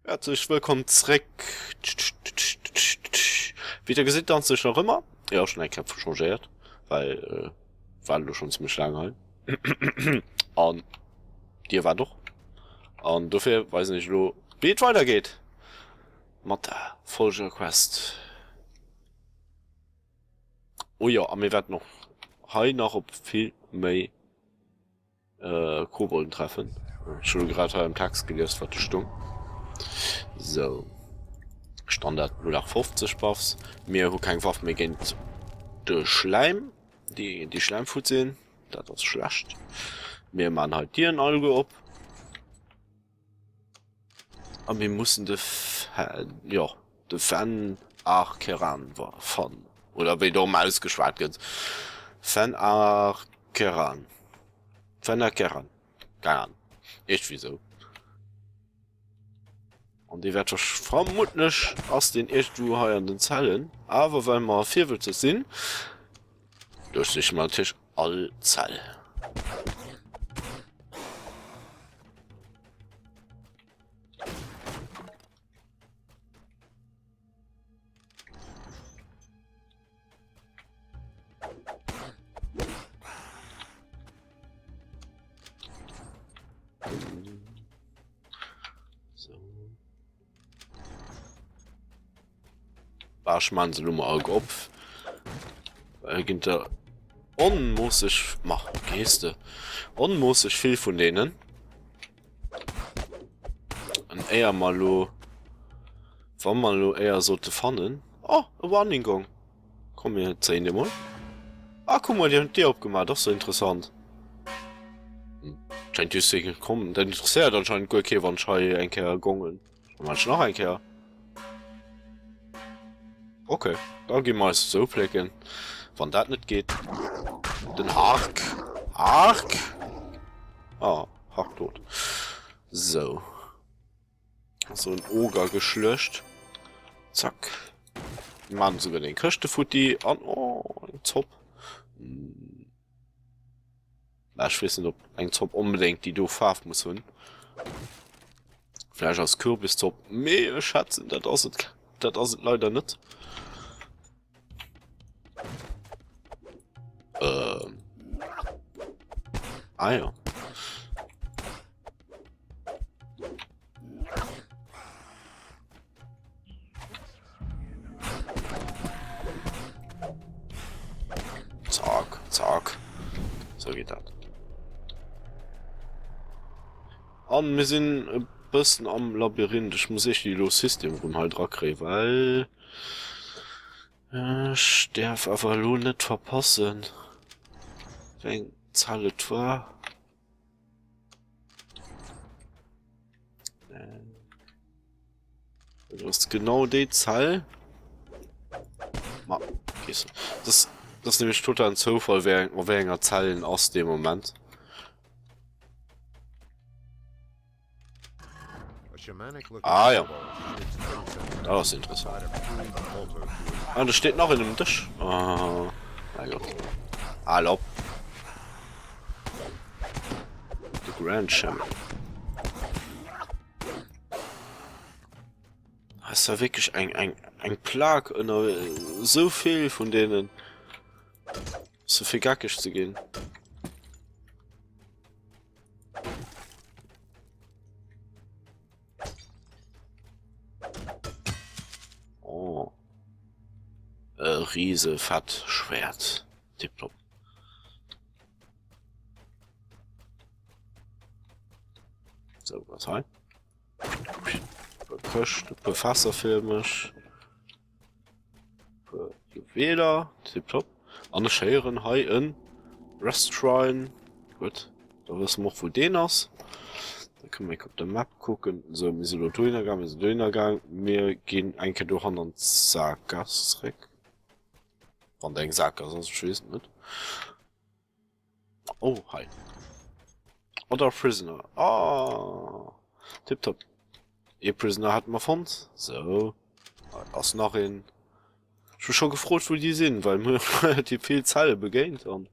Herzlich willkommen zurück. Wie ihr gesehen habt, sich noch immer. Ja, schon ein Köpf changiert, weil, war du schon ziemlich lange halt. Und dir war doch. Und dafür weiß nicht, wie es weitergeht. Matta, Folge Quest. Oh ja, aber wir werden noch heute noch auf viel mehr Kobolden treffen. Schon gerade im Text gelesen, was die Stunde. So. Standard 0850 Buffs. Mir wo kein Waffen mehr gehen. Der Schleim. Die Schleimfut sehen. Das ist schlecht. Wir machen halt dir ein Auge ab. Aber wir mussten de Fan Arkeran von. Oder wie du mal ausgeschwart geht. Fan Arkeran. Fan Arkeran. Keine Ahnung. Echt wieso. Und die wird vermutlich aus den ersten heiernden Zellen, aber weil man viel will zu sehen, durch sich mal Tisch all Zell. Man so mal auf, weil der muss ich machen Geste muss ich viel von denen und eher mal wann mal eher so zu fannen. Oh, Warning, komm mir 10 mal. Ah, guck mal, die haben dir abgemacht, doch so interessant. Scheint du kommen, dann interessiert anscheinend gut, okay, wann schei ein Kerl gongeln. Manchmal noch ein Kerl. Okay, dann gehen wir es so flecken. Wenn das nicht geht, den Hark. Hark? Ah, Hark tot. So. So ein Oger geschlöscht. Zack. Man sogar den Köchtefutti an. Oh, ein Zopf. Ich weiß nicht, ob ein Zopf unbedingt die doof Farbe muss hin. Vielleicht aus Kürbiszopf. Mehr Schatz, das ist leider nicht. Ah ja. Zack, zack. So geht das. Und wir sind ein bisschen am Labyrinth. Ich muss echt die Los-System rum halt rankriegen, weil ich darf aber nur nicht verpassen. Wenn Zahle war. Du hast genau die Zahl. Okay, so. Das ist nämlich total ein Zufall, wer Zahlen aus dem Moment. Ah ja. Das ist interessant. Ah, das steht noch in dem Tisch. Ah, mein Gott. Hallo. The Grand Shaman. Das ist ja wirklich ein Plag und so viel von denen. So viel gackig zu gehen. Oh. Riese, Fat, Schwert. Tipptopp. So, was halt? Köcht, Wasserfilmisch. Juwelen. Tipptopp. An Scheren, Hai in Restaurant. Gut. Da wissen wir von denen aus. Da können wir auf der Map gucken. So, wir sind Dönergang, wir gehen eigentlich durch einen Sagas weg. Von den Sagas, sonst schießen nicht. Oh, hi. Oder Prisoner. Ah, tipptopp. Ihr Prisoner hat man von. So. Das noch in. Ich bin schon gefreut, wo die sind, weil mir relativ viel Zahl begegnet haben.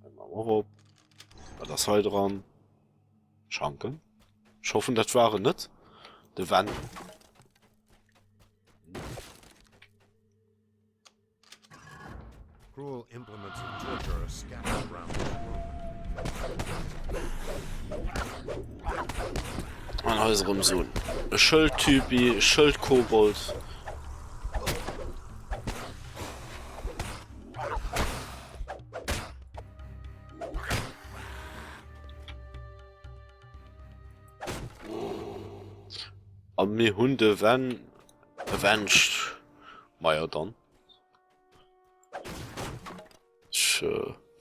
Einmal hoch. Das halt dran. Schranken. Ich hoffe, das war nicht. Der Van. Cruel implements of torture are scattered around the room. An unserem Sohn. Schildtypi, Schildkobold. Am mir Hunde wenn erwünscht. Meier dann.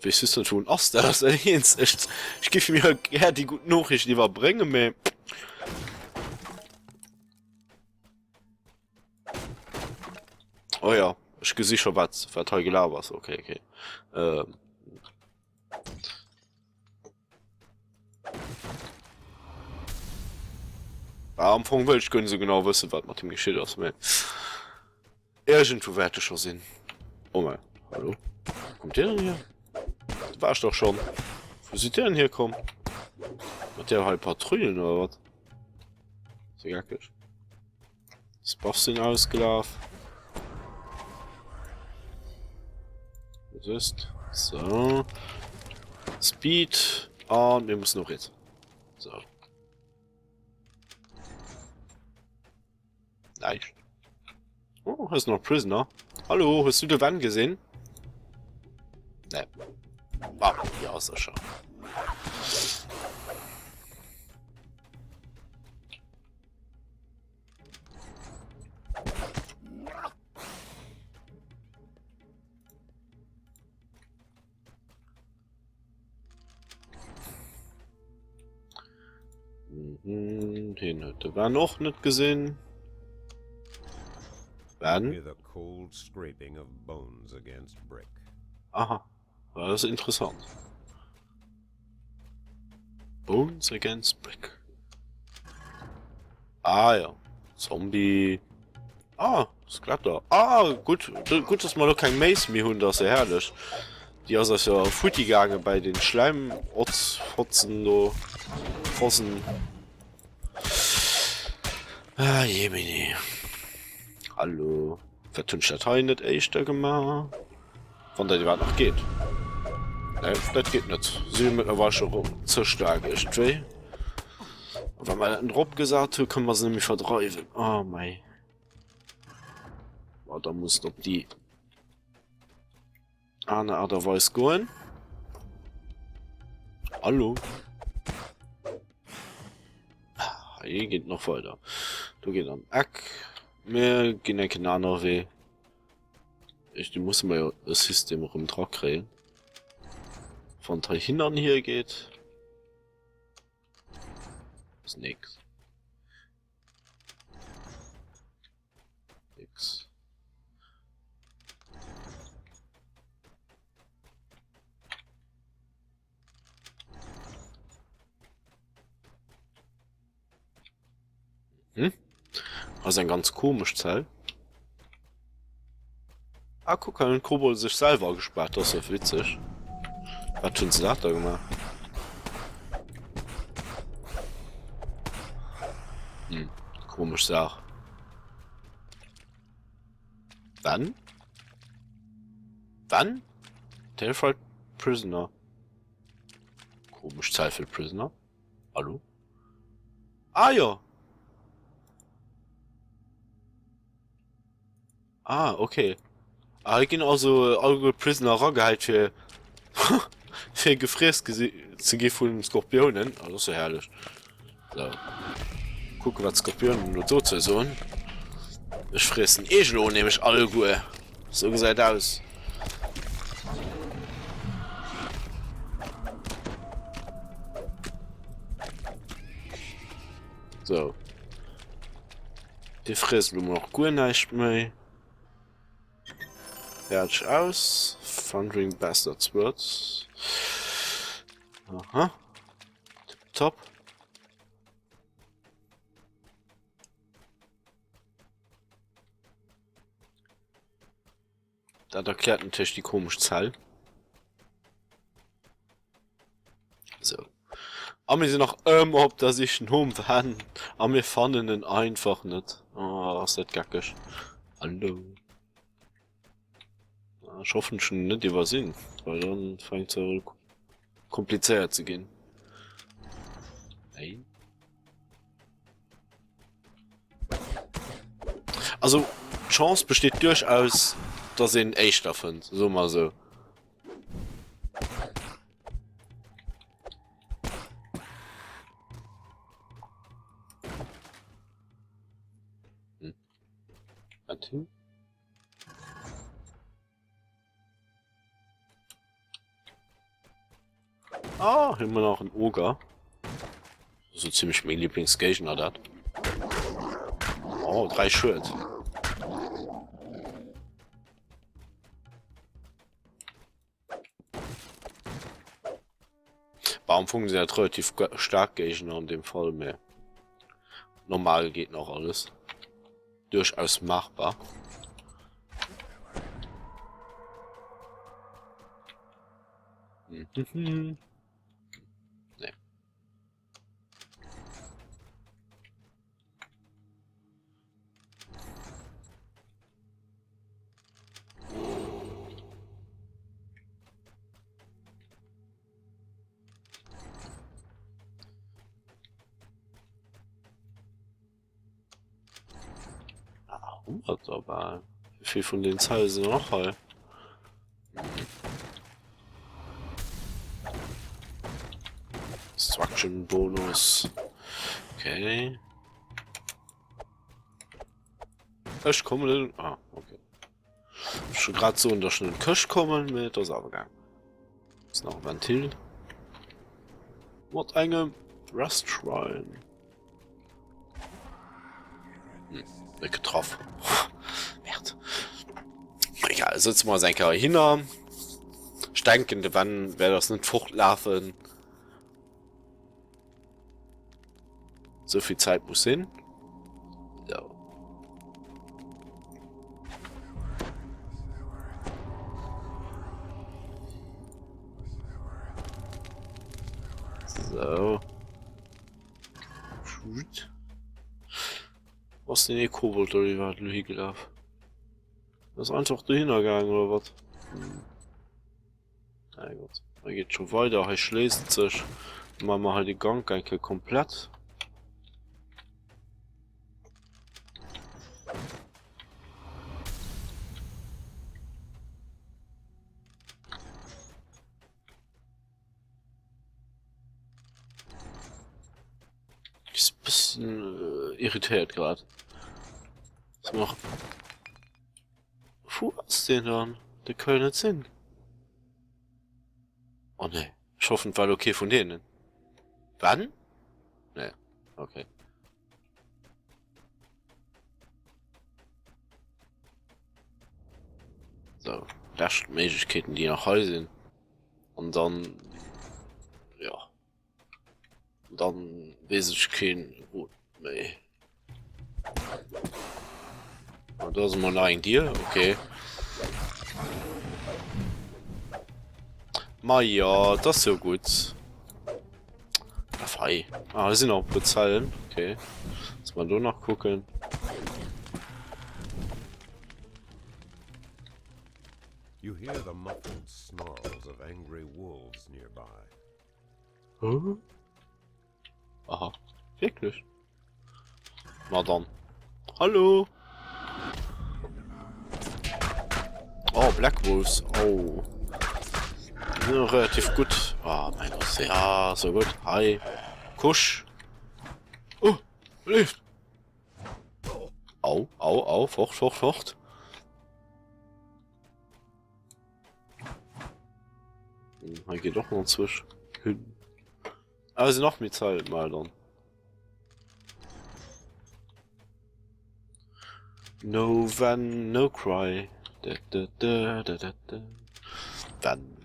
Wie ist denn schon? Ach, das ist echt. Ich gebe mir ja die guten Nachrichten, die wir bringen, mir. Oh ja, ich gesehen schon was toll gelabert. Okay. Am Anfang will ich können sie genau wissen, was mit dem geschieht ist. Irgendwo werde ich schon sehen. Oh mein, hallo? Kommt der denn hier? Das war's doch schon. Wo sieht der denn hier kommen? Mit der halt Patrouillen oder was? So gackig. Das Buffs sind ausgelaufen. Was ist? So. Speed. Und wir müssen noch jetzt. So. Nice. Oh, hast noch Prisoner. Hallo, hast du den Van gesehen? Ne. Ah, ja, ist das schon. Den hätte wir noch nicht gesehen. Werden? Hear the cold scraping of bones against brick. Aha, das ist interessant. Bones against Brick. Ah ja, Zombie. Ah, Sklatter. Ah, gut, dass wir noch kein Mace mehr haben, das ist ja herrlich. Die ist ja Futti gegangen bei den Schleimortsfotzen, da. Fossen. Ah, jemini. Hallo. Vertüncht das heute nicht echt gemacht? Von der die was noch geht. Nein, das geht nicht. Sie mittlerweile schon rum. Zu stark ist, weh. Wenn man einen Drop gesagt hat, können wir sie nämlich verdreifen. Oh mei. Oh, da muss doch die eine Art weiß gehen. Hallo. Hier geht noch weiter. Du gehst am Eck. Wir gehen einen anderen Weg. Die muss man ja das System rumtrag kriegen. Von drei Hindern hier geht. Ist nix. Nix. Also ein ganz komisch Teil. Ah, guck, ein Kobold sich selber gespart, das ist ja witzig. Was tun sie da gemacht? Komisch Sache. Wann? Wann? Terrified Prisoner. Komisch Zahl für Prisoner. Hallo? Ah ja. Ah, okay. Ah, ich gehen also alle Prisoner rangehalten für für gefräst zu gehen von Skorpionen. Ah, das ist ja herrlich. So. Gucken, was Skorpionen nur so zu sagen. Ich fressen Egelo, nämlich alle gut. So gesagt aus. So. Die fressen nur noch gut nicht mehr. Fertig aus. Thundering Bastards Words. Aha. Top. Das erklärt natürlich die komische Zahl. So. Aber wir sind noch immer, ob das ich nun waren. Aber wir fanden ihn einfach nicht. Oh, ist das gackig. Hallo. Ja, ich hoffe schon nicht übersehen, weil dann fängt es ja kompliziert zu gehen. Nein. Also, Chance besteht durchaus, dass ihr einen echter findet. So mal so. Warte. Ah, immer noch ein Oger. So ziemlich mein Lieblingsgegner das. Oh, 3 Schritt. Warum funktioniert relativ stark Gegner in dem Fall mehr? Normal geht noch alles. Durchaus machbar. Nee. Ah, 100 aber. Wie viel von den Zahlen sind noch heil? Destruction Bonus. Okay. Kösch kommen. Ah, okay. Schon gerade so in der schnellen Kösch kommen mit das Abgang. Ist noch ein Ventil. What einem Rust Shrine. Getroffen. Merd. Egal, setzen wir sein Kerl hin. Steigende wann wäre das nicht Fruchtlaufen. So viel Zeit muss hin. So. So. Gut. Was denn ihr Kobold oder wie war du hier gelaufen? Das ist einfach dahinter gegangen oder was? Na gut. Er geht schon weiter, er schließt sich. Machen wir halt die Ganggänge komplett. Ist ein bisschen irritiert gerade. Was macht? Wo ist den dann? Der kann nicht sehen. Oh ne. Ich hoffe, war okay von denen. Wann? Ne. Okay. So. Das sind Möglichkeiten, die nach Hause sind. Und dann. Ja. Und dann weiß ich kein Gut. Nee. Und da sind wir noch ein Tier. Okay. Ma ja, das ist so gut. Frei. Ah, das sind auch bezahlen. Okay. Muss man nur noch gucken. You hear the muffled snarls of angry wolves nearby. Huh? Aha. Wirklich? Na dann. Hallo. Oh, Black Wolves. Oh. Ja, relativ gut. Ah, mein Gott. Ja, so gut. Hi. Kusch. Oh, lebt. Au, au, au. Fort, fort, fort. Da geht doch noch zwischen. Hin. Also noch mit Zeit mal dann. No Van, no Cry. Da, da, da, da, da, da. Van.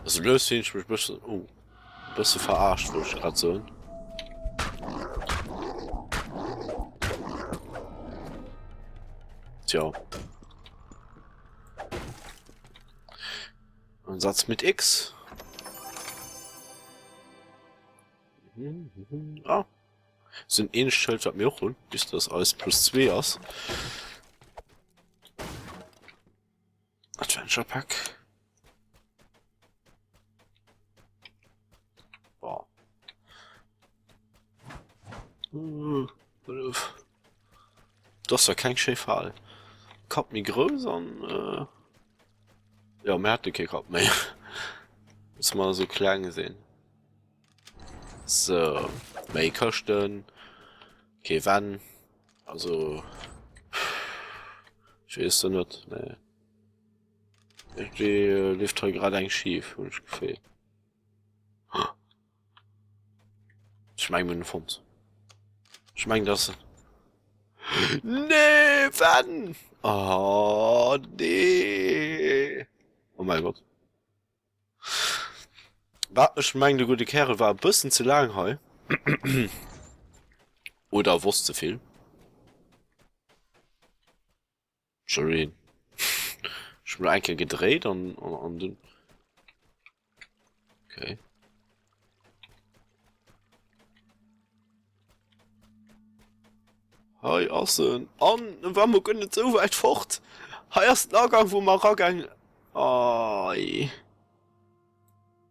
Also löst ihn, ich bin ein bisschen, ein bisschen verarscht, würde ich gerade sagen. Tja. Ein Satz mit X. Ah. So ein ähnliches Schild hat mir auch holen, bis das alles +2 ist. Adventure Pack. Boah. Das ist ja kein Schäfer. Kommt mir größer und, ja, mehr hatte kein Kopf mehr. Ist mal so klein gesehen. So, mehr kosten. Okay, wann? Also, ich weiß es nicht. Nee. Die lief heute gerade eigentlich schief, und ich gefällt. Ich meine mit dem Fund. Ich meine das. Nee, wann? Oh, nee. Oh mein Gott. Ich meine, der gute Kerl war ein bisschen zu lang heu. Oder wusste viel. Sorry. Ich bin eigentlich gedreht und den. Okay. Hi, Assen. War wir nicht so weit fort. Hi, erst Nachgang, wo wir rangegangen. Ai.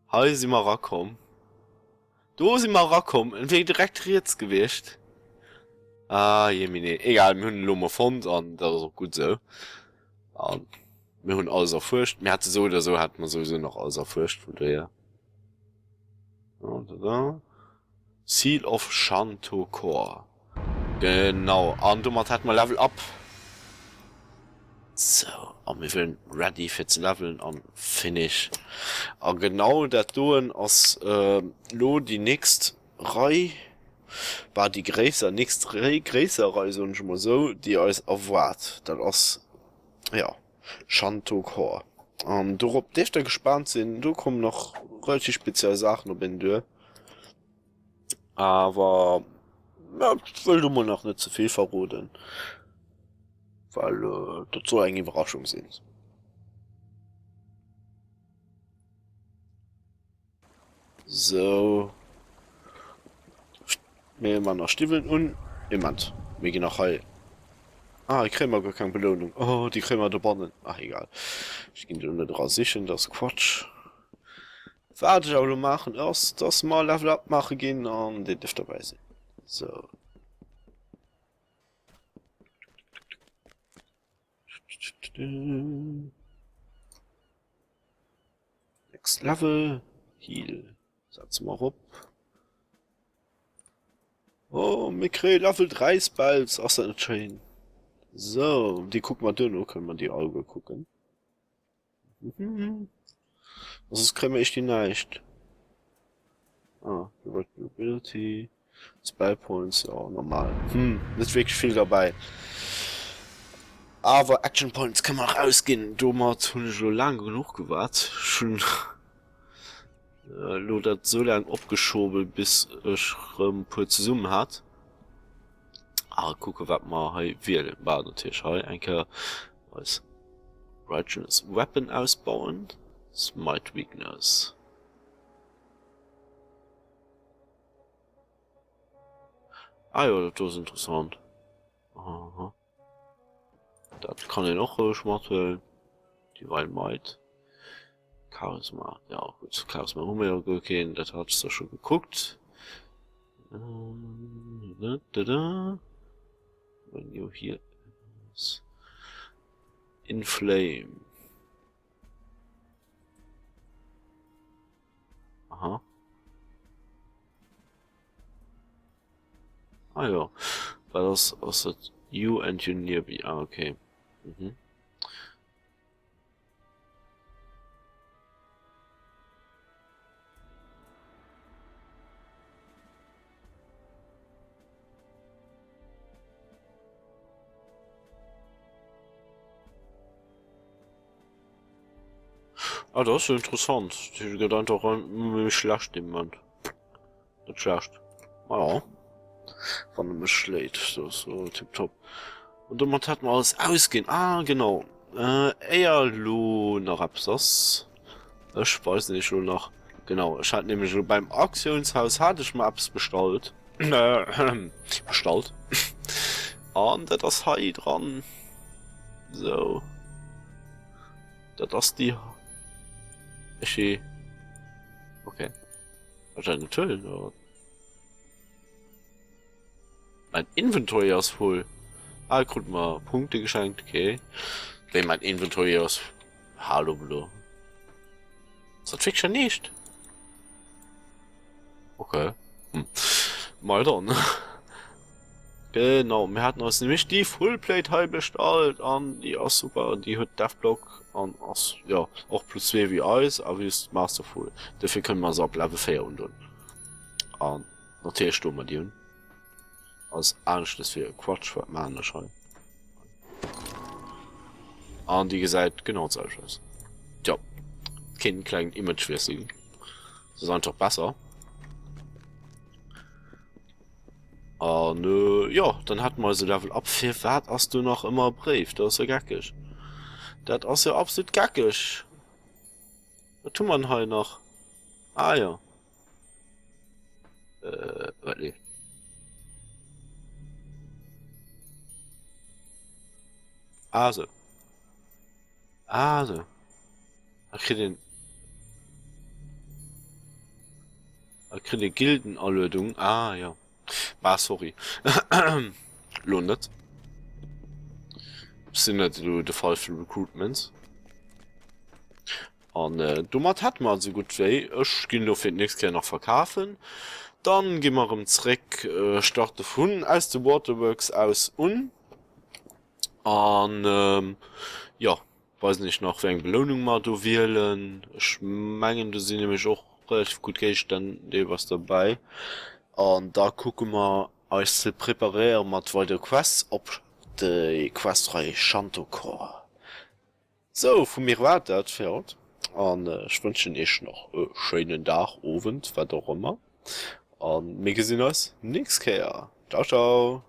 Hi, sind wir rangekommen. Du sind wir rangekommen. Und wir direkt jetzt gewischt. Ah, jemine. Egal, wir haben einen Lummer Fund und das ist auch gut so. Und wir haben alles erforscht. Wir hatten so oder so, hat man sowieso noch alles erforscht, von daher. Da. Seal of Shanto Core. Genau, und damit hat man Level up. So, und wir sind ready für zu leveln und finish. Und genau das tun als lo die nächste Reihe war die größere, nächste größere Reihe, so schon mal so, die als erwartet. Das ist, ja, Shanto Core. Und darauf dürft ihr gespannt sein, da kommen noch relativ spezielle Sachen auf den Tür. Aber ja, ich will du mal noch nicht zu viel verroten. Weil das soll eine Überraschung sein. So. Mir immer noch Stiefeln und jemand. Wir gehen nach Heil. Ah, ich krieg mal gar keine Belohnung. Oh, die kriegen wir da Bannen. Ach, egal. Ich gehe da nicht raus sichern, das ist Quatsch. Warte ich aber machen. Erst das mal Level up machen gehen und den dürft dabei sein. So. Next Level. Heal. Satz mal rup. Oh, Mikre Level 3 Spells aus der Chain. So, die gucken wir dünn, können wir die Auge gucken. Das ist kriegen wir echt die nicht. Ah, Ability. Spell Points, ja, normal. Nicht wirklich viel dabei. Aber Action Points kann man auch ausgehen. Du mal schon lang genug gewartet. Schon lodert so lang abgeschoben, bis ich Position hat. Ah, gucke, was man hier war natürlich eigentlich als Righteous Weapon ausbauen. Smite Weakness. Ah ja, das ist interessant. Aha. Das kann ich noch schmarteln. Die Wild Might. Charisma. Ja, gut. Charisma haben wir ja gesehen. Das hat es doch schon geguckt. When you hear Inflame. Aha. Ah ja. Weil das aus You and you nearby. Ah, okay. Ah, das ist interessant. Die gedacht auch schlecht jemand. Das schlecht. Ja. Von einem schlecht. So tipptopp. Und damit hat man alles ausgehen. Ah, genau. Eher lo nach Absatz. Ich weiß nicht schon noch. Genau, ich hatte nämlich schon beim Auktionshaus hatte ich mal etwas bestellt. Bestellt. Und das ist hier dran. So. Das ist die. Okay. Wahrscheinlich natürlich. Ja. Mein Inventory ist voll. Ah, guck mal, Punkte geschenkt, okay. Wenn mein Inventory ist. Hallo, Blo. Das krieg ich ja nicht. Okay. Mal dann. Genau, wir hatten uns nämlich die Fullplate halb bestellt an die ist super, die hat Deathblock an ja, auch plus 2 wie Eis, aber ist Masterful. Dafür können wir so ab Level 4 und dann. Und natürlich stumm wir die. Als Angst, dass wir Quatsch machen scheinen. Und die gesagt, genau so ist. Ja, kein kleinen Image-Version. Das ist einfach besser. Und ja, dann hat man so Level ab. Für was hast du noch immer Brief? Das ist ja gackig. Das ist ja absolut gackig. Was tut man halt noch? Ah ja. Warte. Also. Ich krieg den Gildenerlödung. Ah ja. Ah, sorry. Lohnt. Sind nicht so der Fall für Recruitments. Und dummer hat man so gut wie. Ich gehe nur für den nächsten noch verkaufen. Dann gehen wir im Zweck starten von aus der Waterworks aus und ja, weiß nicht noch wegen Belohnung mal du wählen. Ich meine, du sind nämlich auch relativ gut Gegenstände was dabei. Und da gucken wir als zu präparieren mit weiter Quests ob die Questreihe Chantokor. So, von mir war das fährt. Und ich wünsche euch noch einen schönen Tag, Abend, was auch immer. Und wir sehen uns nächstes Mal. Ciao, ciao.